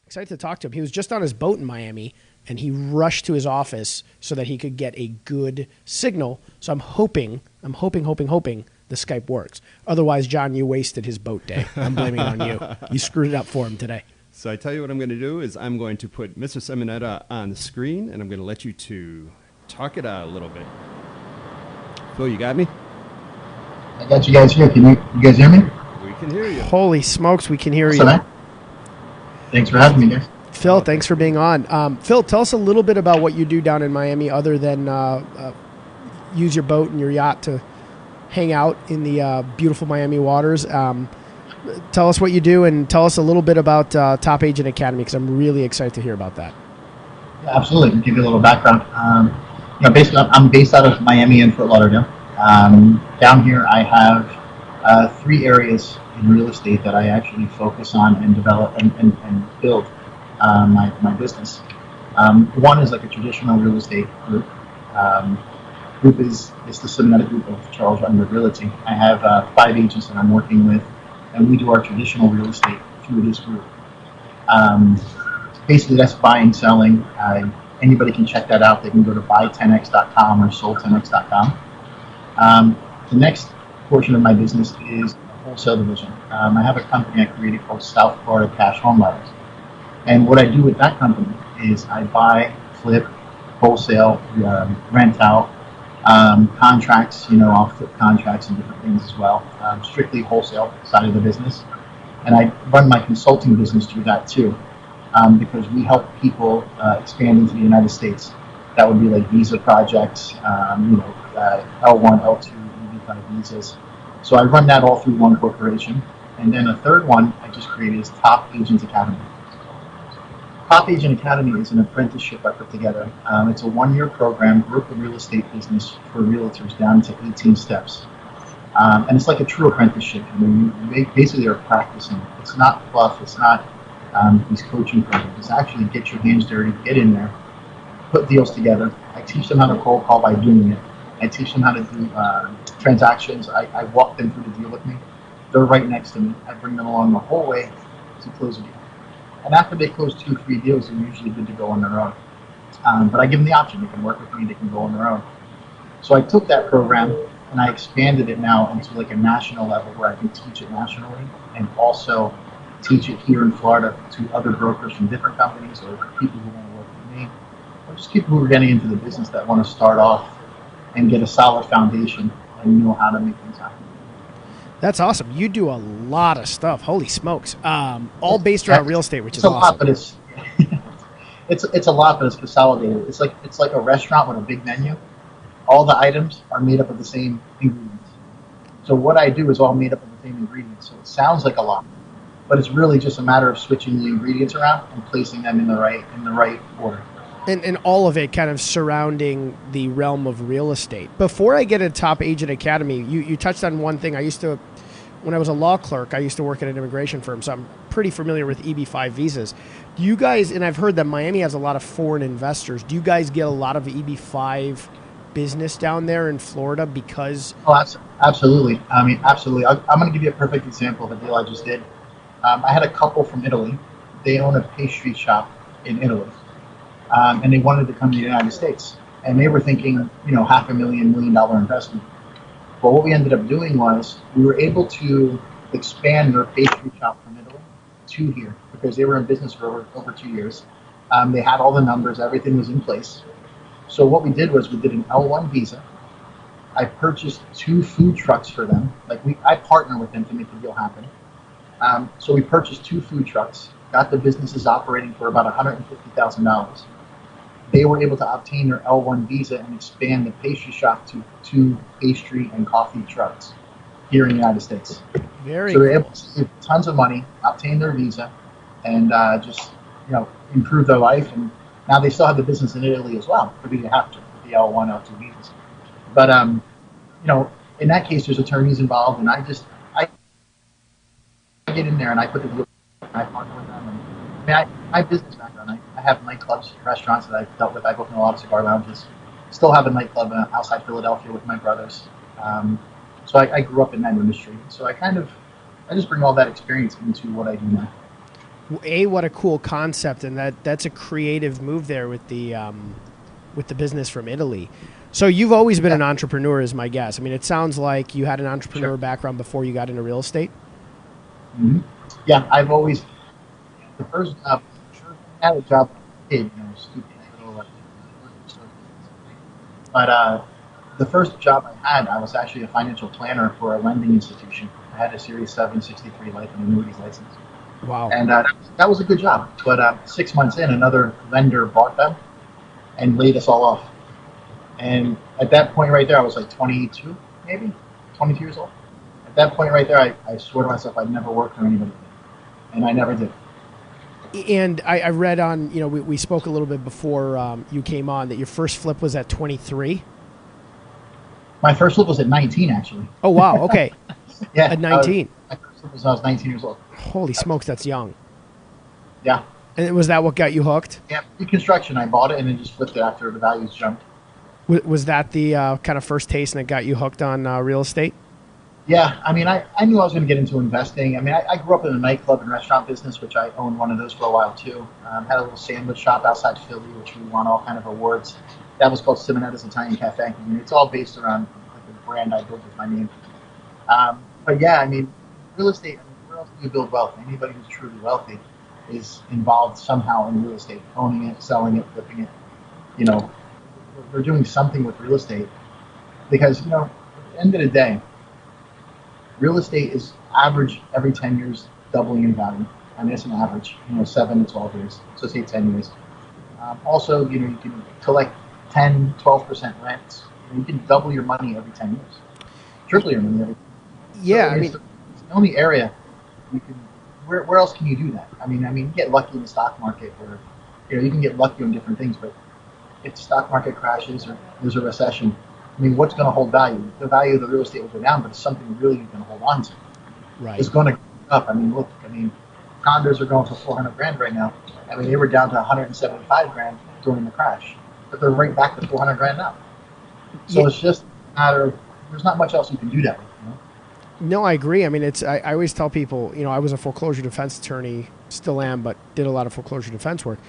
Excited to talk to him. He was just on his boat in Miami, and he rushed to his office so that he could get a good signal. So I'm hoping the Skype works. Otherwise, John, you wasted his boat day. I'm blaming it on you. You screwed it up for him today. So I tell you what I'm going to do is I'm going to put Mr. Simonetta on the screen, and I'm going to let you two talk it out a little bit. Phil, you got me? I got you guys here. Can you guys hear me? We can hear you. Holy smokes, we can hear you. Man. Thanks for having me, guys. Phil, thanks for being on. Phil, tell us a little bit about what you do down in Miami other than use your boat and your yacht to hang out in the beautiful Miami waters. Tell us what you do and tell us a little bit about Top Agent Academy because I'm really excited to hear about that. Yeah, absolutely. I'll give you a little background. Basically, I'm based out of Miami and Fort Lauderdale. Down here, I have 3 areas in real estate that I actually focus on and develop and build my business. One is like a traditional real estate group. Group is the Simonetta Group of Charles Rutenberg Realty. I have 5 agents that I'm working with, and we do our traditional real estate through this group. Basically, that's buying, selling. Anybody can check that out. They can go to buy10x.com or sold10x.com. The next portion of my business is wholesale division. I have a company I created called South Florida Cash Home Buyers. And what I do with that company is I buy, flip, wholesale, rent out, contracts, I'll flip contracts and different things as well. Strictly wholesale side of the business. And I run my consulting business through that too, because we help people expand into the United States. That would be like visa projects, L1, L2, EB5 visas. So I run that all through one corporation. And then a third one I just created is Top Agent Academy. Top Agent Academy is an apprenticeship I put together. It's a 1-year program, group of real estate business for realtors down to 18 steps. And it's like a true apprenticeship. You basically are practicing. It's not fluff. It's not these coaching programs. It's actually get your hands dirty, get in there, put deals together. I teach them how to cold call by doing it. I teach them how to do transactions. I walk them through the deal with me. They're right next to me. I bring them along the whole way to close a deal. And after they close 2-3 deals, they're usually good to go on their own. But I give them the option. They can work with me. They can go on their own. So I took that program and I expanded it now into like a national level where I can teach it nationally and also teach it here in Florida to other brokers from different companies or people who want to work with me or just people who are getting into the business that want to start off and get a solid foundation and know how to make things happen. That's awesome. You do a lot of stuff. Holy smokes. All based around real estate, which is awesome. Lot, but it's a lot, but it's consolidated. It's like a restaurant with a big menu. All the items are made up of the same ingredients. So what I do is all made up of the same ingredients. So it sounds like a lot, but it's really just a matter of switching the ingredients around and placing them in the right order. And all of it kind of surrounding the realm of real estate. Before I get into Top Agent Academy, you touched on one thing. When I was a law clerk, I used to work at an immigration firm, so I'm pretty familiar with EB5 visas. Do you guys, and I've heard that Miami has a lot of foreign investors, do you guys get a lot of EB5 business down there in Florida because... Oh, absolutely. I mean, absolutely. I'm going to give you a perfect example of a deal I just did. I had a couple from Italy. They own a pastry shop in Italy. And they wanted to come to the United States. And they were thinking, $500,000, $1 million investment. But what we ended up doing was we were able to expand their pastry shop from Italy to here because they were in business for over 2 years. They had all the numbers, everything was in place. So what we did was we did an L1 visa. I purchased 2 food trucks for them. I partner with them to make the deal happen. So we purchased 2 food trucks, got the businesses operating for about $150,000. They were able to obtain their L1 visa and expand the pastry shop to 2 pastry and coffee trucks here in the United States. So they were able to save tons of money, obtain their visa, and just improve their life. And now they still have the business in Italy as well, but they have to with the L1, L2 visas. But in that case, there's attorneys involved, and I get in there and I put the deal. I partner with them. And, my business background, I have nightclubs, restaurants that I've dealt with. I've opened a lot of cigar lounges. Still have a nightclub outside Philadelphia with my brothers. So I grew up in that industry. So I just bring all that experience into what I do now. What a cool concept, and that's a creative move there with the business from Italy. So you've always been an entrepreneur, is my guess. I mean, it sounds like you had an entrepreneur background before you got into real estate. Mm-hmm. Yeah, I've always, the first job, sure, I had a job as a kid, stupid little, but the first job I had, I was actually a financial planner for a lending institution. I had a Series 763 life and annuities license. Wow. And that was a good job. But 6 months in, another vendor bought them and laid us all off. And at that point right there, I was like 22, maybe 22 years old. At that point right there, I swore to myself I'd never work for anybody. And I never did. And I read on, we spoke a little bit before you came on that your first flip was at 23. My first flip was at 19, actually. Oh, wow. Okay. Yeah. At 19. My first flip was when I was 19 years old. Holy smokes, that's young. Yeah. And was that what got you hooked? Yeah, pre-construction. I bought it and then just flipped it after the values jumped. Was that the kind of first taste that got you hooked on real estate? Yeah, I mean, I knew I was going to get into investing. I mean, I grew up in a nightclub and restaurant business, which I owned one of those for a while too. Had a little sandwich shop outside Philly, which we won all kind of awards. That was called Simonetta's Italian Cafe. I mean, it's all based around like the brand I built with my name. But yeah, I mean, real estate. I mean, where else do you build wealth? Anybody who's truly wealthy is involved somehow in real estate, owning it, selling it, flipping it. They're doing something with real estate because at the end of the day, real estate is average every 10 years doubling in value. I mean, it's an average, 7 to 12 years. So say 10 years. Also, you can collect 10, 12% rents. You can double your money every 10 years. Triple your money every 10 years. Yeah, so it's the only area you can. Where else can you do that? I mean, you get lucky in the stock market, or you can get lucky on different things. But if the stock market crashes or there's a recession, I mean, what's going to hold value? The value of the real estate will go down, but it's something really you can hold on to. Right. It's going to go up. I mean, look. I mean, condos are going for $400,000 right now. I mean, they were down to $175,000 during the crash, but they're right back to $400,000 now. So It's just a matter of there's not much else you can do that with. No, I agree. I mean, I always tell people, I was a foreclosure defense attorney, still am, but did a lot of foreclosure defense work.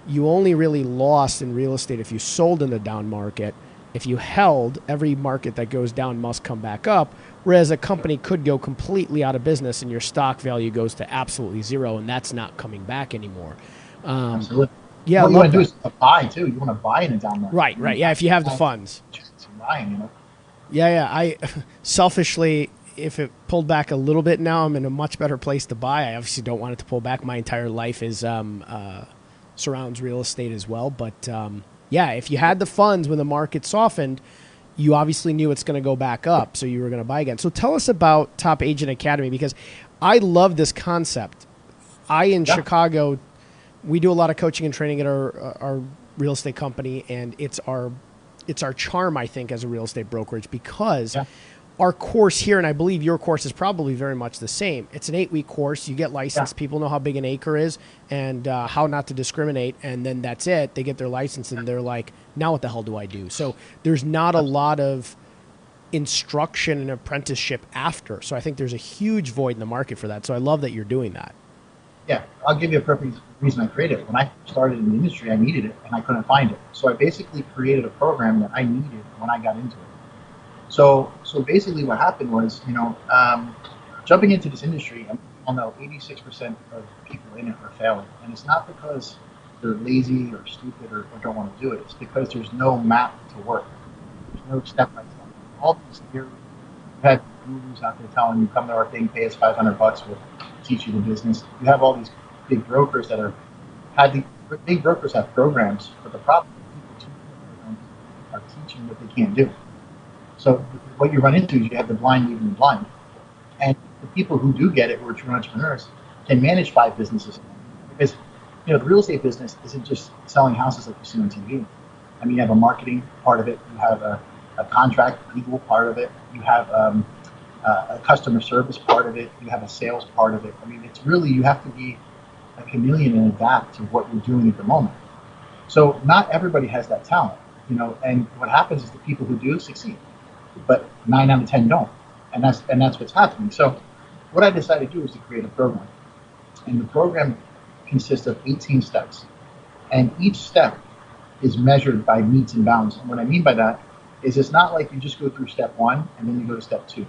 You only really lost in real estate if you sold in the down market. If you held, every market that goes down must come back up, whereas a company could go completely out of business and your stock value goes to absolutely zero, and that's not coming back anymore. Absolutely. Yeah, what you want to do is buy, too. You want to buy in a down market. Right. Yeah, if you have the funds. Buying, Yeah. I selfishly, if it pulled back a little bit now, I'm in a much better place to buy. I obviously don't want it to pull back. My entire life is surrounds real estate as well. But if you had the funds when the market softened, you obviously knew it's going to go back up, so you were going to buy again. So tell us about Top Agent Academy, because I love this concept. In Chicago, we do a lot of coaching and training at our real estate company, and it's our charm, I think, as a real estate brokerage, because our course here, and I believe your course is probably very much the same. It's an 8-week course. You get licensed. People know how big an acre is and how not to discriminate. And then that's it. They get their license and they're like, now what the hell do I do? So there's not a lot of instruction and apprenticeship after. So I think there's a huge void in the market for that. So I love that you're doing that. Yeah, I'll give you a perfect reason I created it. When I started in the industry, I needed it and I couldn't find it. So I basically created a program that I needed when I got into it. So basically what happened was, jumping into this industry, I know 86% of people in it are failing. And it's not because they're lazy or stupid or don't want to do it. It's because there's no map to work. There's no step-by-step. All these theories, you have gurus out there telling you, come to our thing, pay us $500, we'll teach you the business. You have all these big brokers big brokers have programs, but the problem is people are teaching what they can't do. So what you run into is you have the blind leading the blind. And the people who do get it, who are true entrepreneurs, can manage 5 businesses. Because, the real estate business isn't just selling houses like you see on TV. I mean, you have a marketing part of it. You have a contract legal part of it. You have a customer service part of it. You have a sales part of it. I mean, it's really, you have to be a chameleon and adapt to what you're doing at the moment. So not everybody has that talent, and what happens is the people who do succeed. But 9 out of 10 don't, and that's what's happening. So, what I decided to do was to create a program, and the program consists of 18 steps. And each step is measured by metes and bounds. And what I mean by that is it's not like you just go through step one and then you go to step two.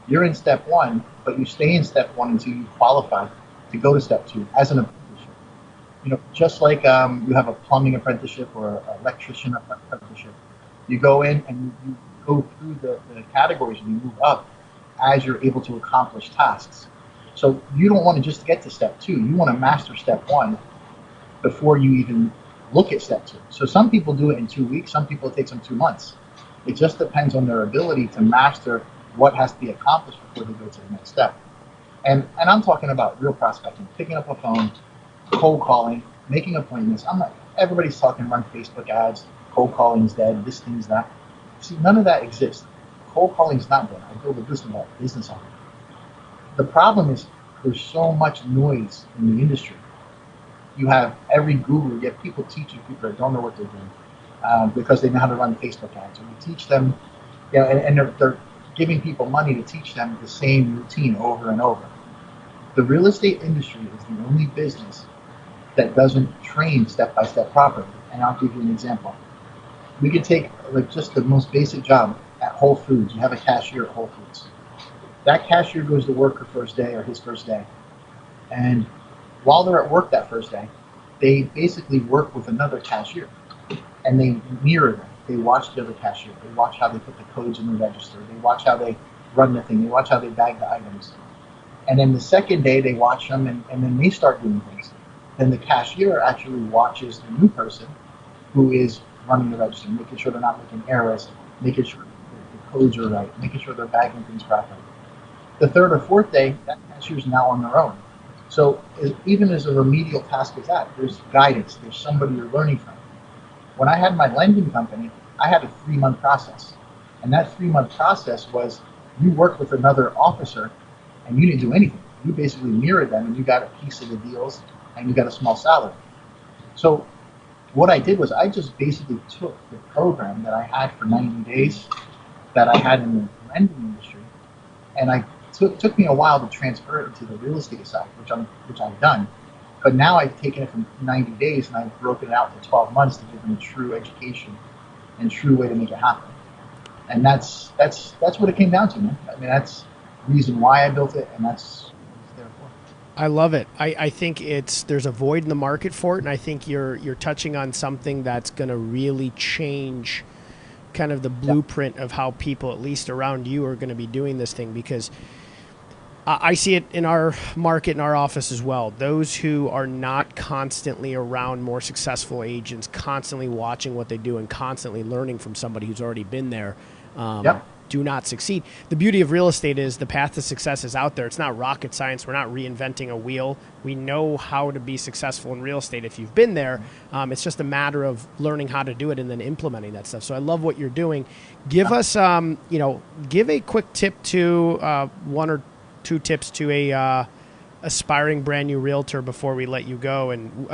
You're in step one, but you stay in step one until you qualify to go to step two as an apprenticeship. Just like you have a plumbing apprenticeship or an electrician apprenticeship, you go in and you go through the categories and you move up as you're able to accomplish tasks. So you don't want to just get to step two. You want to master step one before you even look at step two. So some people do it in 2 weeks. Some people it takes them 2 months. It just depends on their ability to master what has to be accomplished before they go to the next step. And I'm talking about real prospecting, picking up a phone, cold calling, making appointments. Everybody's talking run Facebook ads, cold calling is dead, this thing's that. See, none of that exists. Cold calling is not dead. I build a business on it. The problem is there's so much noise in the industry. You have every guru, you have people teaching people that don't know what they're doing because they know how to run Facebook ads. Or you teach them, and they're giving people money to teach them the same routine over and over. The real estate industry is the only business that doesn't train step-by-step properly. And I'll give you an example. We could take just the most basic job at Whole Foods. You have a cashier at Whole Foods. That cashier goes to work her first day or his first day. And while they're at work that first day, they basically work with another cashier. And they mirror them. They watch the other cashier. They watch how they put the codes in the register. They watch how they run the thing. They watch how they bag the items. And then the second day, they watch them, and then they start doing things. Then the cashier actually watches the new person who is running the register, making sure they're not making errors, making sure the codes are right, making sure they're bagging things properly. The third or fourth day, that cashier is now on their own. So even as a remedial task as that, there's guidance. There's somebody you're learning from. When I had my lending company, I had a 3-month process. And that 3-month process was you worked with another officer and you didn't do anything. You basically mirrored them and you got a piece of the deals and you got a small salary. So what I did was I just basically took the program that I had for 90 days that I had in the lending industry, and it took me a while to transfer it into the real estate side, which I've done. But now I've taken it from 90 days and I've broken it out to 12 months to give them a true education and true way to make it happen. And that's what it came down to, man. I mean, that's the reason why I built it, and that's what it's there for. I love it. I think there's a void in the market for it, and I think you're touching on something that's going to really change kind of the blueprint of how people, at least around you, are going to be doing this thing, because I see it in our market, in our office as well. Those who are not constantly around more successful agents, constantly watching what they do and constantly learning from somebody who's already been there, do not succeed. The beauty of real estate is the path to success is out there. It's not rocket science. We're not reinventing a wheel. We know how to be successful in real estate if you've been there. It's just a matter of learning how to do it and then implementing that stuff. So I love what you're doing. Give us, give a quick tip to 1 or 2 tips to a aspiring brand new realtor before we let you go. And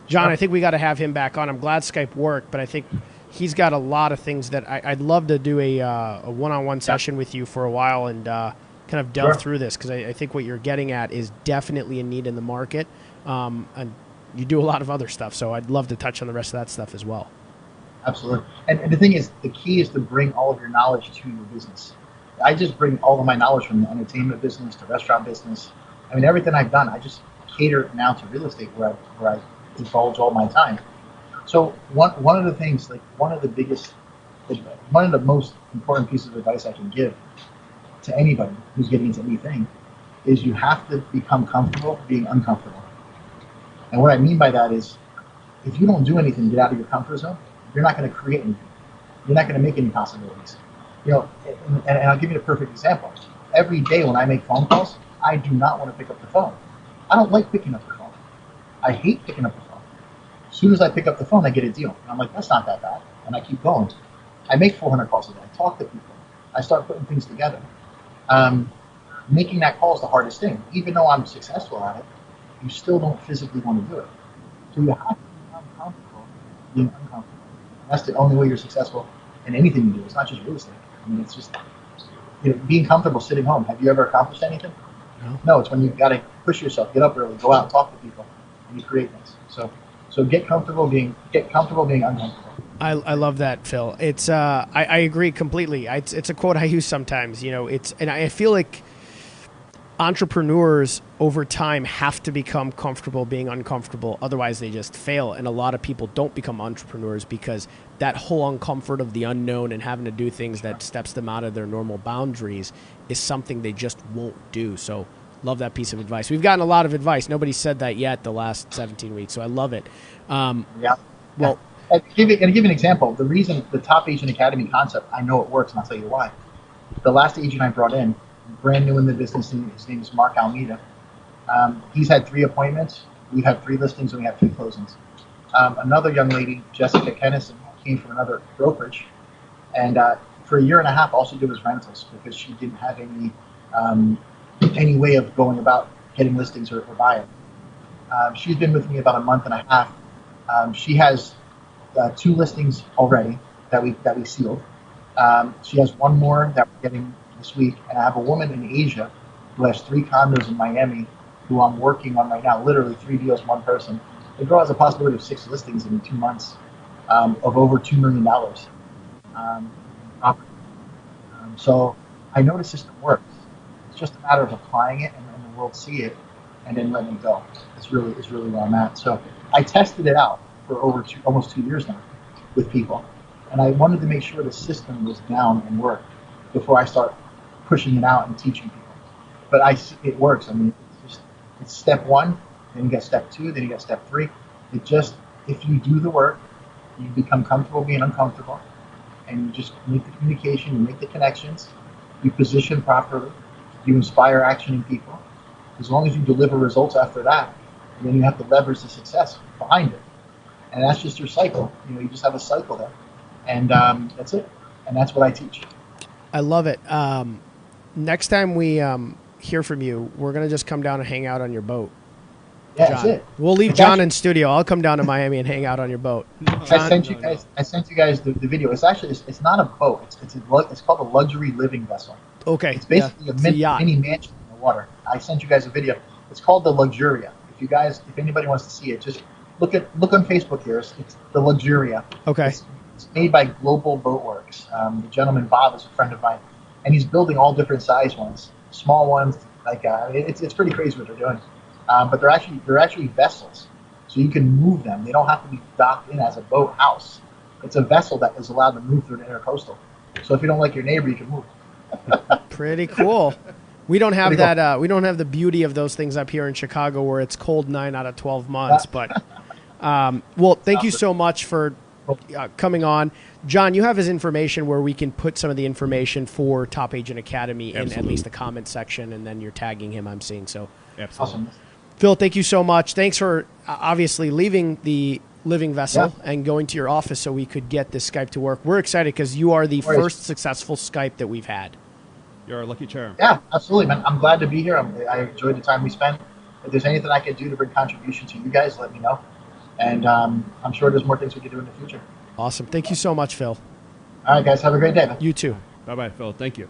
John, I think we got to have him back on. I'm glad Skype worked, but I think he's got a lot of things that I'd love to do a one-on-one session with you for a while and kind of delve through this, because I think what you're getting at is definitely a need in the market. And you do a lot of other stuff, so I'd love to touch on the rest of that stuff as well. Absolutely. And the thing is, the key is to bring all of your knowledge to your business. I just bring all of my knowledge from the entertainment business to restaurant business. I mean, everything I've done, I just cater now to real estate where I divulge all my time. So one of the things, one of the most important pieces of advice I can give to anybody who's getting into anything is you have to become comfortable being uncomfortable. And what I mean by that is, if you don't do anything, get out of your comfort zone, you're not going to create anything. You're not going to make any possibilities. And I'll give you a perfect example. Every day when I make phone calls, I do not want to pick up the phone. I don't like picking up the phone. I hate picking up the phone. As soon as I pick up the phone, I get a deal. And I'm like, that's not that bad. And I keep going. I make 400 calls a day. I talk to people. I start putting things together. Making that call is the hardest thing. Even though I'm successful at it, you still don't physically want to do it. So you have to become comfortable being uncomfortable. That's the only way you're successful in anything you do. It's not just real estate. I mean, it's just being comfortable sitting home. Have you ever accomplished anything? No, it's when you've got to push yourself, get up early, go out and talk to people, and you create things. So get comfortable being uncomfortable. I love that, Phil. It's I agree completely. It's a quote I use sometimes. And I feel like entrepreneurs over time have to become comfortable being uncomfortable. Otherwise, they just fail. And a lot of people don't become entrepreneurs because that whole uncomfort of the unknown and having to do things that steps them out of their normal boundaries is something they just won't do. So love that piece of advice. We've gotten a lot of advice. Nobody said that yet the last 17 weeks. So I love it. Yeah. Well, I'll give you an example. The reason the Top Agent Academy concept, I know it works, and I'll tell you why. The last agent I brought in, brand new in the business, his name is Mark Almeida. He's had 3 appointments. We've had 3 listings, and we have 3 closings. Another young lady, Jessica Kennison, came from another brokerage, and for a year and a half, all she did was rentals because she didn't have any way of going about getting listings or buying. She's been with me about a month and a half. She has 2 listings already that we sealed. She has 1 more that we're getting this week, and I have a woman in Asia who has 3 condos in Miami who I'm working on right now. Literally 3 deals, 1 person. The girl has a possibility of 6 listings in 2 months of over $2 million. So I know the system works. It's just a matter of applying it and letting the world see it, and then letting it go. It's really where I'm at. So I tested it out for almost 2 years now with people, and I wanted to make sure the system was down and worked before I start pushing it out and teaching people. But it works. I mean, it's step 1, then you got step 2, then you got step 3. If you do the work, you become comfortable being uncomfortable, and you just make the communication, you make the connections, you position properly, you inspire action in people. As long as you deliver results after that, then you have to leverage the success behind it. And that's just your cycle. You just have a cycle there. And that's it. And that's what I teach. I love it. Next time we hear from you, we're going to just come down and hang out on your boat. Yeah, John. that's it. We'll leave John in studio. I'll come down to Miami and hang out on your boat. I sent you guys the video. It's actually it's not a boat. It's called a luxury living vessel. Okay. It's basically a mini mansion in the water. I sent you guys a video. It's called the Luxuria. If anybody wants to see it, just look on Facebook here. It's the Luxuria. Okay. It's made by Global Boatworks. The gentleman Bob is a friend of mine, and he's building all different size ones, small ones. Like it's pretty crazy what they're doing. But they're actually vessels, so you can move them. They don't have to be docked in as a boat house. It's a vessel that is allowed to move through the intercoastal. So if you don't like your neighbor, you can move. Pretty cool. We don't have that. We don't have the beauty of those things up here in Chicago, where it's cold 9 out of 12 months. But well, thank you so much for coming on, John. You have his information where we can put some of the information for Top Agent Academy in at least the comment section, and then you're tagging him. I'm seeing so. Absolutely. Awesome. Phil, thank you so much. Thanks for obviously leaving the living vessel and going to your office so we could get this Skype to work. We're excited because you are the first successful Skype that we've had. You're a lucky charm. Yeah, absolutely, man. I'm glad to be here. I enjoyed the time we spent. If there's anything I can do to bring contribution to you guys, let me know. And I'm sure there's more things we can do in the future. Awesome. Thank you so much, Phil. All right, guys. Have a great day, man. You too. Bye-bye, Phil. Thank you.